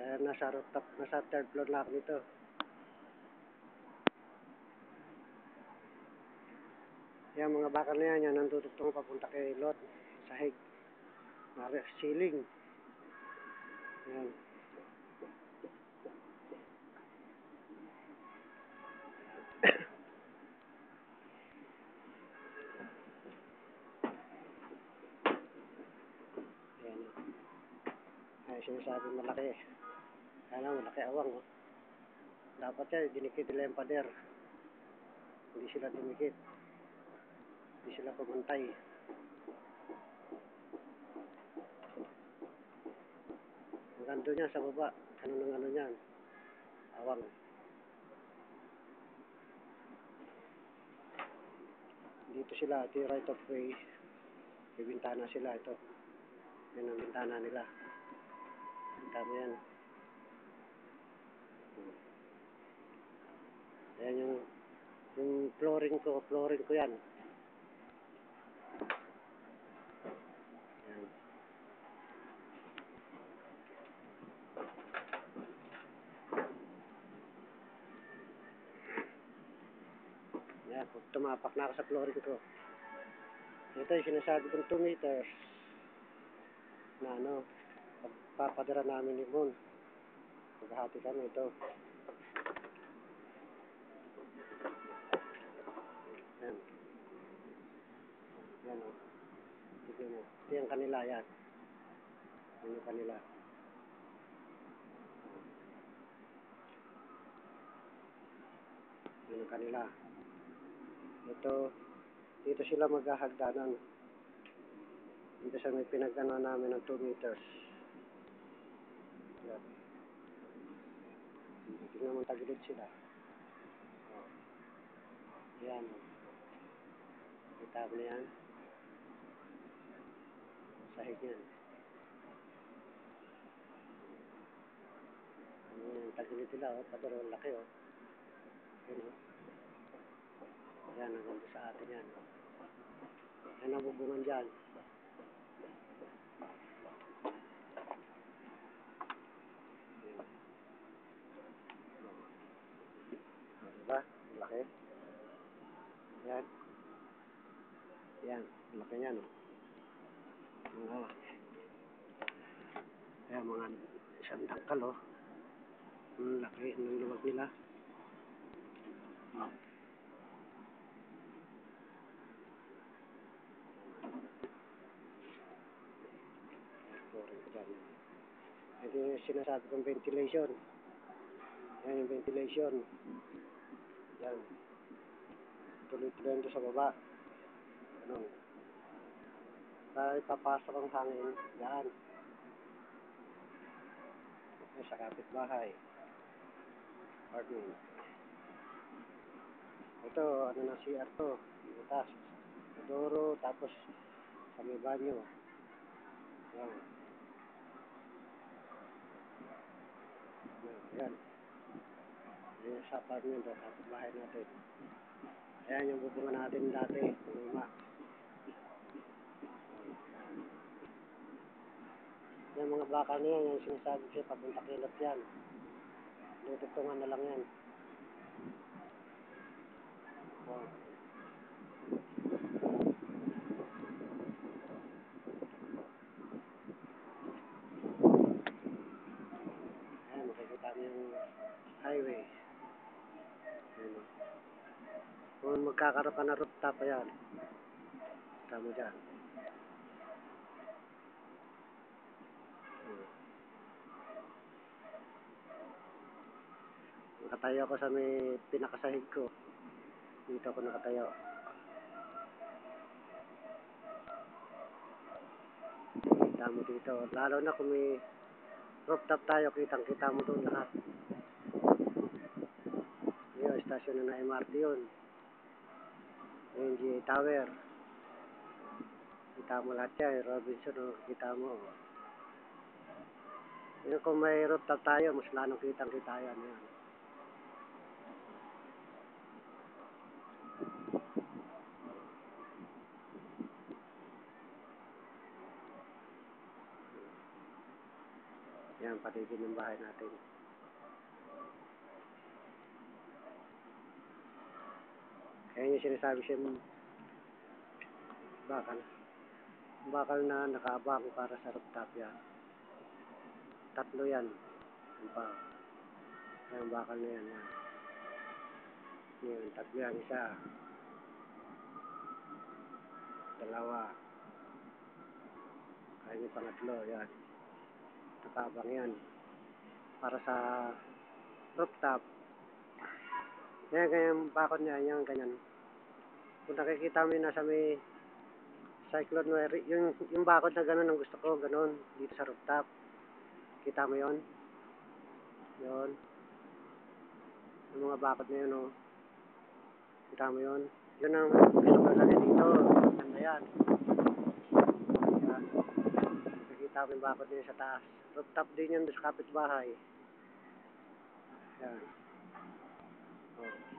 Kaya nasa rooftop, nasa third floor na ako nito. Yan mga bakal na yan, yan ang tutugtong papunta kay Lot, sahig, ceiling. Yan. Yan. Ay, sinasabi malaki. Kaya malaki awang. Oh. Dapat yan, dinikit nila yung pader. Hindi sila dumikit. Hindi sila pumantay. Hanggang doon yan sa baba. Ano yan? Awang. Dito sila, ito yung right of way. May bintana sila, ito. Yan ang bintana nila. Bintana yan. Ayan yung flooring ko yan. Ayan. Ayan, tumapak na ako sa flooring ko. Ito yung sinasabi kong 2 meters na papadara namin ni Moon. Maghahati kami ito. Ayan. Ayan o. Tignan mo. Ito yung kanila yan. Yan yung kanila. Yan yung kanila. Ito, dito sila maghahagdanan. Dito sa may pinagano namin ng 2 meters. Yan. Tignan mo tagilid sila. Yan. Kita mo na yan. Sahig yan. Tagilid sila, oh. Padaro, laki, oh. Yan, oh. Yan, hanggang sa atin yan. Yan ang bubungan dyan. Diba? Laki. Yan. Yan. Laki yan, oh. Ayan, mga isang dangkal, oh. Laki ng luwag nila. Ito yung sinasabi kong ventilation. Yan yung ventilation. Yan. Tuloy-tuloy ito sa baba. Ganun. Kaya ipapasok ang hangin. Yan. Sa kapitbahay. Apartment. Ito, ano na CR to. Butas. Doro, tapos sa may banyo. Yan. Yan. Yan sa apartment, sa kapitbahay natin. Ayan yung bubungan natin dati. Luma. Yung mga bakal na yan, yung sinasabi siya, papunta kilot yan. Tutugtungan na lang yan. Oh. Ayan, makikita mo yung highway. Ayan. Kung magkakaroon ka na rooftop, ayan. Kita mo dyan. Nakatayo ako sa may pinakasahig ko. Dito ako nakatayo. Kita mo dito. Lalo na kung may rooftop tayo, kitang-kita mo doon lahat. Yung stasyon na MRT yun. NGA Tower. Kita mo lahat yan. Robinson, kita mo. Yung kung may rooftop tayo, mas lalong kitang-kita yan. Yan. Yan, paligid ng bahay natin. Ayan yung sinasabi siya bakal. Bakal na nakaabang para sa rooftop yan. 3 yan. Yan pa. Ayan, bakal na yan. Yan. Yan, 3 yan. 1. 2. Ayan yung pangatlo. Yan. Nakaabang yan. Para sa rooftop. Yan, ganyan bakod niya. Yan, ganyan. Kung nakikita mo yun nasa may cyclone wire, yung bakod na gano'n ang gusto ko, gano'n, dito sa rooftop. Kita mo yon? Yon. Yung mga bakod na yun, oh. Kita mo yon? Yun ang gusto ko lagi dito. Ganda yan. Yan. Nakikita mo yung bakod na yun sa taas. Rooftop din yun sa kapitbahay. Yan. Oh.